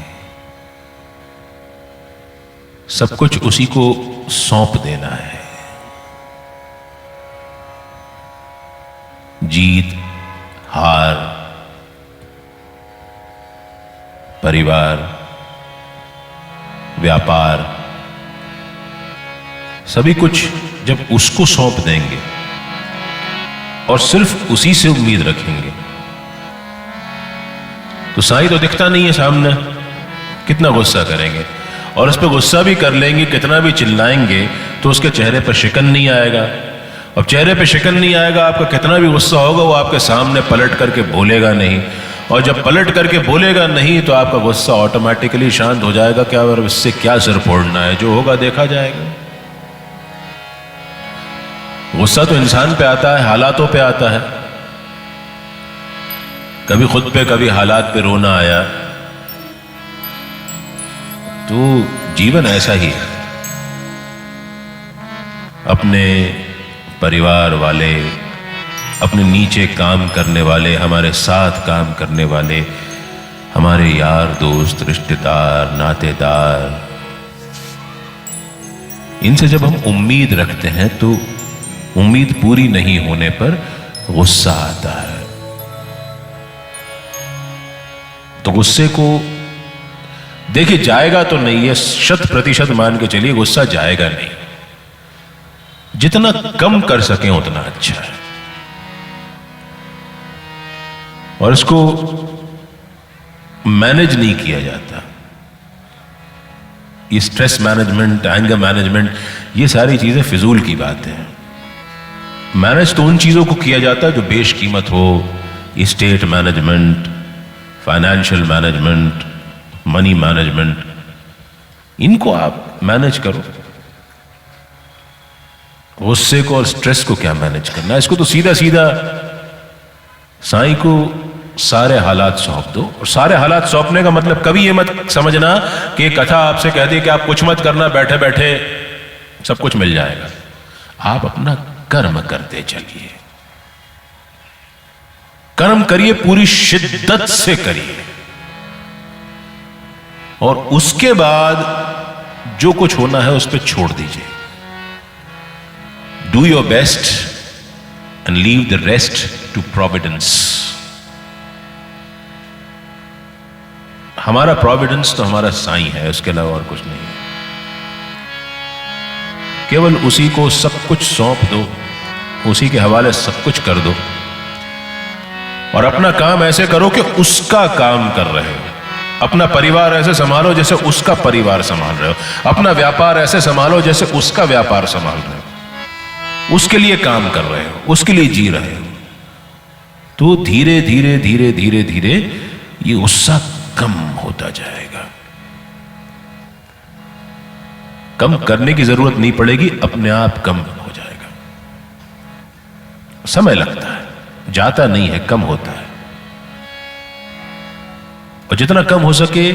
सब कुछ उसी को सौंप देना है। जीत, हार, परिवार, व्यापार, सभी कुछ जब उसको सौंप देंगे और सिर्फ उसी से उम्मीद रखेंगे, तो साईं तो दिखता नहीं है सामने, कितना गुस्सा करेंगे, और उस पर गुस्सा भी कर लेंगे, कितना भी चिल्लाएंगे तो उसके चेहरे पर शिकन नहीं आएगा। अब चेहरे पे शिकन नहीं आएगा, आपका कितना भी गुस्सा होगा वो आपके सामने पलट करके बोलेगा नहीं, और जब पलट करके बोलेगा नहीं तो आपका गुस्सा ऑटोमेटिकली शांत हो जाएगा। क्या और इससे क्या सिर फोड़ना है, जो होगा देखा जाएगा। गुस्सा तो इंसान पे आता है, हालातों पे आता है। कभी खुद पे, कभी हालात पे रोना आया, तो जीवन ऐसा ही है। अपने परिवार वाले, अपने नीचे काम करने वाले, हमारे साथ काम करने वाले, हमारे यार दोस्त, रिश्तेदार, नातेदार, इनसे जब हम उम्मीद रखते हैं तो उम्मीद पूरी नहीं होने पर गुस्सा आता है। तो गुस्से को देखिए, जाएगा तो नहीं है, 100% मान के चलिए गुस्सा जाएगा नहीं। जितना कम कर सकें उतना अच्छा है। और इसको मैनेज नहीं किया जाता। ये स्ट्रेस मैनेजमेंट, एंगर मैनेजमेंट, ये सारी चीजें फिजूल की बातें हैं। मैनेज तो उन चीजों को किया जाता है जो बेशकीमत हो, state management, financial management, money management, इनको आप मैनेज करो। गुस्से को और स्ट्रेस को क्या मैनेज करना है? इसको तो सीधा सीधा साईं को सारे हालात सौंप दो। और सारे हालात सौंपने का मतलब कभी ये मत समझना कि कथा आपसे कह दी कि आप कुछ मत करना, बैठे बैठे सब कुछ मिल जाएगा। आप अपना कर्म करते चलिए, कर्म करिए, पूरी शिद्दत से करिए, और उसके बाद जो कुछ होना है उस पर छोड़ दीजिए। Do your best and leave the rest to providence. हमारा प्रोविडेंस तो हमारा साईं है, उसके अलावा और कुछ नहीं है। केवल उसी को सब कुछ सौंप दो, उसी के हवाले सब कुछ कर दो, और अपना काम ऐसे करो कि उसका काम कर रहे हो। अपना परिवार ऐसे संभालो जैसे उसका परिवार संभाल रहे हो। अपना व्यापार ऐसे संभालो जैसे उसका व्यापार संभाल रहे हो। उसके लिए काम कर रहे हो, उसके लिए जी रहे हो। तो धीरे धीरे धीरे धीरे धीरे ये गुस्सा कम होता जाएगा। कम करने की जरूरत नहीं पड़ेगी, अपने आप कम हो जाएगा। समय लगता है, जाता नहीं है, कम होता है। और जितना कम हो सके,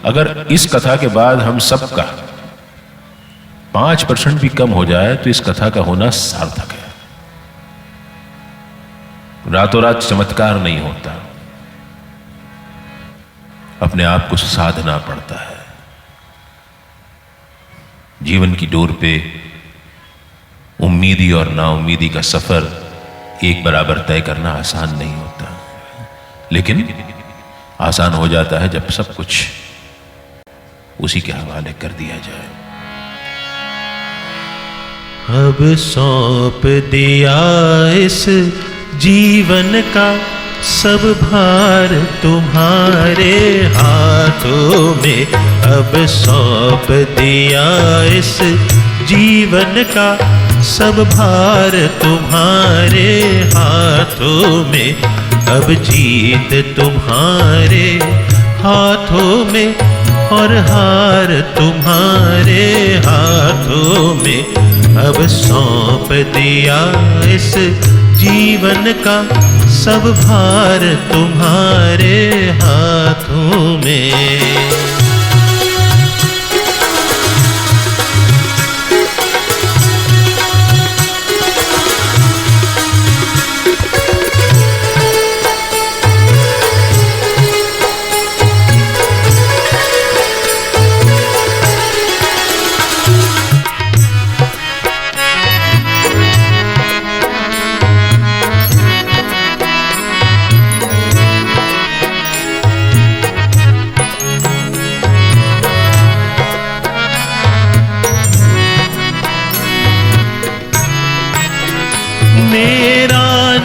अगर इस कथा के बाद हम सबका 5% भी कम हो जाए तो इस कथा का होना सार्थक है। रातों रात चमत्कार नहीं होता, अपने आप को साधना पड़ता है। जीवन की डोर पे उम्मीदी और नाउम्मीदी का सफर एक बराबर तय करना आसान नहीं होता, लेकिन आसान हो जाता है जब सब कुछ उसी के हवाले कर दिया जाए। अब सौंप दिया इस जीवन का सब भार तुम्हारे हाथों में। अब सौंप दिया इस जीवन का सब भार तुम्हारे हाथों में। अब जीत तुम्हारे हाथों में और हार तुम्हारे हाथों में। अब सौंप दिया इस जीवन का सब भार तुम्हारे हाथों में।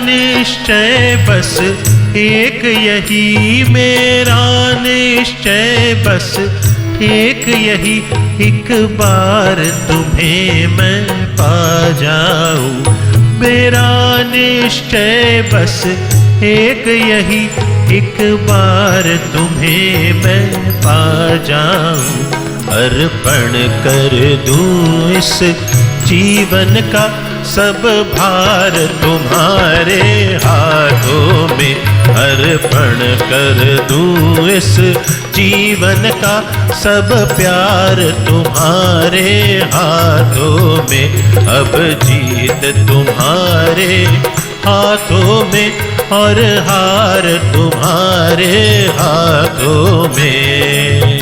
निश्चय बस एक यही, मेरा निश्चय बस एक यही, एक बार तुम्हें मैं पा जाऊं। मेरा निश्चय बस एक यही, एक बार तुम्हें मैं पा जाऊं। अर्पण कर दूं इस जीवन का सब भार तुम्हारे हाथों में। अर्पण कर दूं इस जीवन का सब प्यार तुम्हारे हाथों में। अब जीत तुम्हारे हाथों में और हार तुम्हारे हाथों में।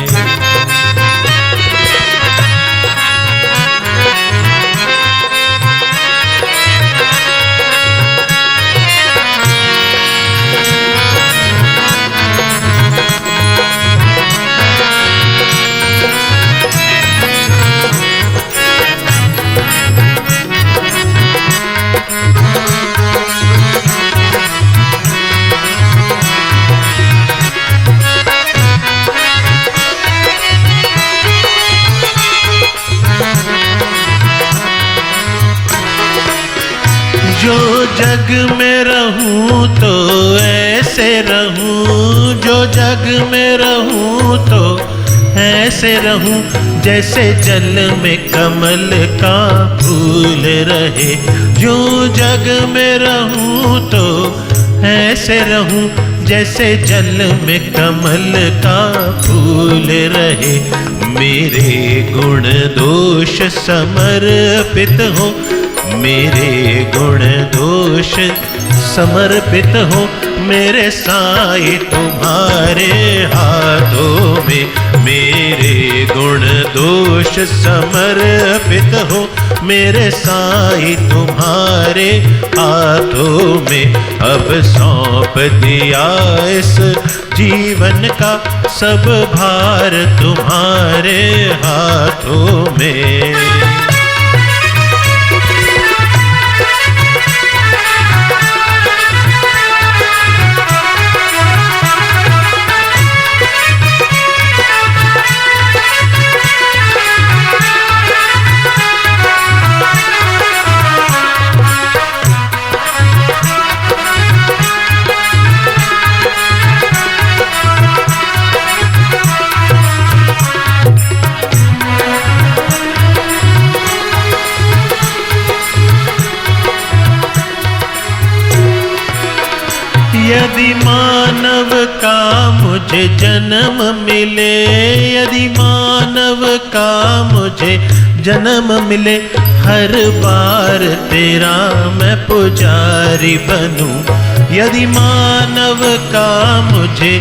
जो जग में रहूं तो ऐसे रहूं, जो जग में रहूं तो ऐसे रहूं, जैसे जल में कमल का फूल रहे। जो जग में रहूं तो ऐसे रहूं, जैसे जल में कमल का फूल रहे। मेरे गुण दोष समर्पित हो, मेरे गुण दोष समर्पित हो, मेरे साईं तुम्हारे हाथों में। मेरे गुण दोष समर्पित हो, मेरे साईं तुम्हारे हाथों में। अब सौंप दिया इस जीवन का सब भार तुम्हारे हाथों में। मुझे जन्म मिले, यदि मानव का मुझे जन्म मिले, हर बार तेरा मैं पुजारी बनूं। यदि मानव का मुझे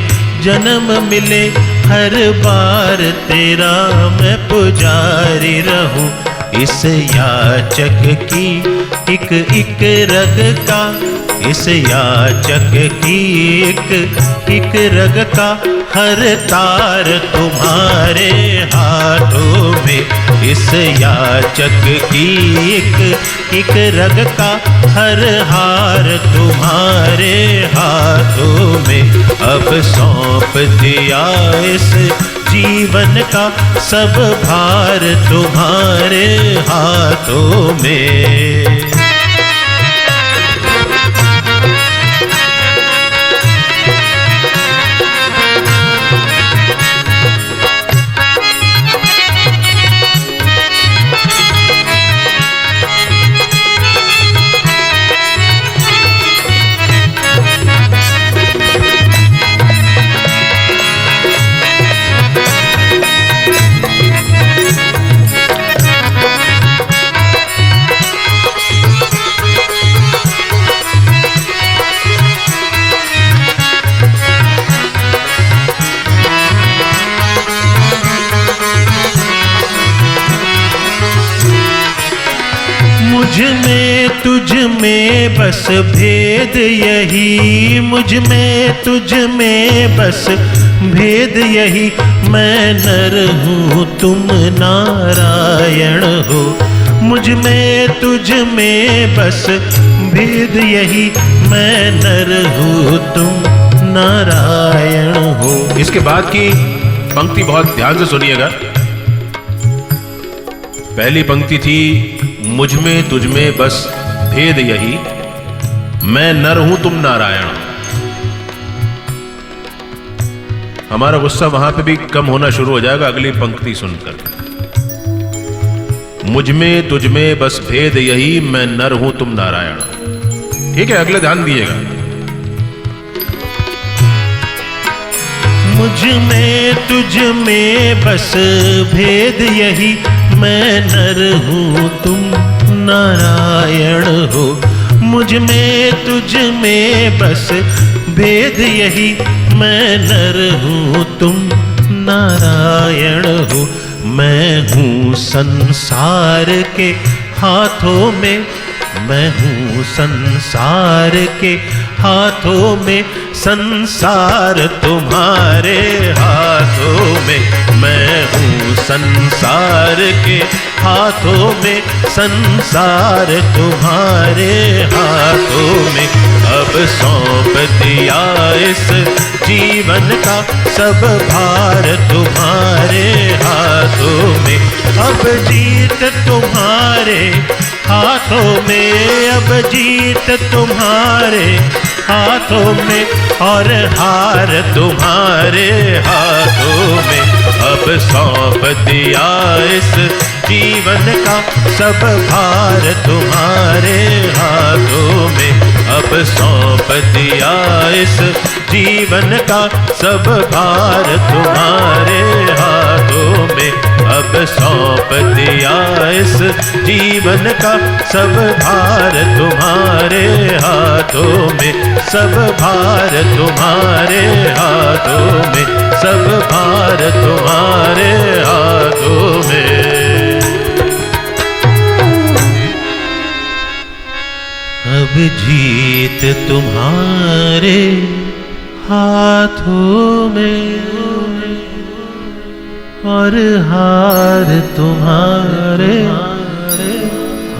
जन्म मिले, हर बार तेरा मैं पुजारी रहूं। इस याचक की एक एक रग का, इस याचक की एक रग का, हर तार तुम्हारे हाथों में। इस याचक की एक रग का, हर हार तुम्हारे हाथों में। अब सौंप दिया इस जीवन का सब भार तुम्हारे हाथों में। मुझ में तुझ में बस भेद यही, मुझ में तुझ में बस भेद यही। मैं नर हूँ तुम नारायण हो, मुझ में तुझ में बस भेद यही। मैं नर हूँ तुम नारायण हो। इसके बाद की पंक्ति बहुत ध्यान से सुनिएगा। पहली पंक्ति थी मुझ में तुझ में बस भेद यही, मैं नर हूं तुम नारायण। हमारा गुस्सा वहां पे भी कम होना शुरू हो जाएगा अगली पंक्ति सुनकर। मुझ में तुझ में बस भेद यही, मैं नर हूं तुम नारायण। ठीक है, अगले ध्यान दिएगा। मुझ में तुझ में बस भेद यही, मैं नर हूँ तुम नारायण हो। मुझ में तुझ में बस भेद यही, मैं नर हूँ तुम नारायण हो। मैं हूँ संसार के हाथों में, मैं हूँ संसार के हाथों में, संसार तुम्हारे हाथों में। मैं हूँ संसार के हाथों में, संसार तुम्हारे हाथों में। अब सौंप दिया इस जीवन का सब भार तुम्हारे हाथों में। अब जीत तुम्हारे हाथों में, अब जीत तुम्हारे हाथों में, और हार तुम्हारे हाथों में। अब सौंप दिया इस जीवन का सब भार तुम्हारे हाथों में। अब सौंप दिया इस जीवन का सब भार तुम्हारे हाथों में। अब सौंप दिया इस जीवन का सब भार तुम्हारे हाथों में। सब भार तुम्हारे हाथों में, सब भार तुम्हारे हाथों में। अब जीत तुम्हारे हाथों में, और हार तुम्हारे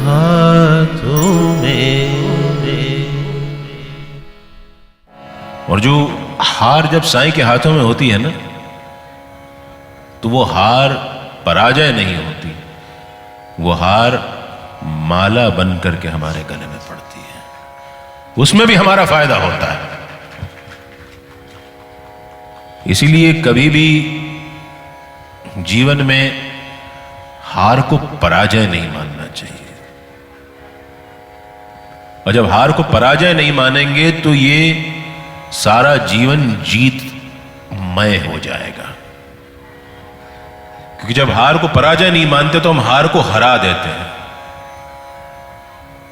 हाथों में। और जो हार जब साईं के हाथों में होती है ना, तो वो हार पराजय नहीं होती, वो हार माला बन करके हमारे गले में पड़ती है। उसमें भी हमारा फायदा होता है। इसीलिए कभी भी जीवन में हार को पराजय नहीं मानना चाहिए। और जब हार को पराजय नहीं मानेंगे तो ये सारा जीवन जीत मय हो जाएगा। क्योंकि जब हार को पराजय नहीं मानते तो हम हार को हरा देते हैं,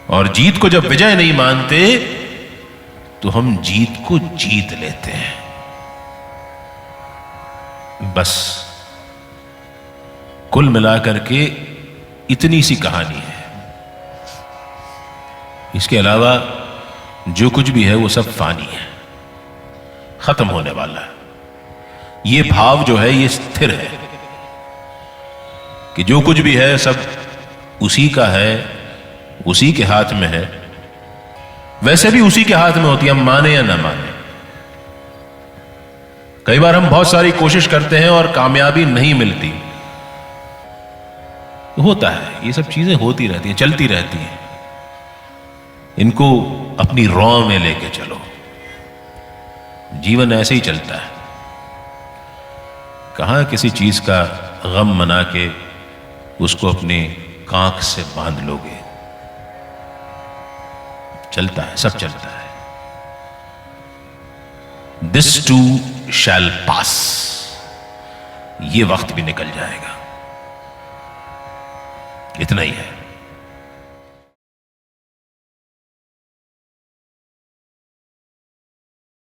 और जीत को जब विजय नहीं मानते तो हम जीत को जीत लेते हैं। बस कुल मिलाकर के इतनी सी कहानी है। इसके अलावा जो कुछ भी है वो सब फानी है, खत्म होने वाला है। ये भाव जो है ये स्थिर है कि जो कुछ भी है सब उसी का है, उसी के हाथ में है। वैसे भी उसी के हाथ में होती है, हम माने या ना माने। कई बार हम बहुत सारी कोशिश करते हैं और कामयाबी नहीं मिलती, होता है, ये सब चीजें होती रहती हैं, चलती रहती हैं। इनको अपनी रॉ में लेके चलो, जीवन ऐसे ही चलता है। कहां किसी चीज का गम मना के उसको अपने कांख से बांध लोगे। चलता है, सब चलता है। दिस टू शैल पास, ये वक्त भी निकल जाएगा। इतना ही है।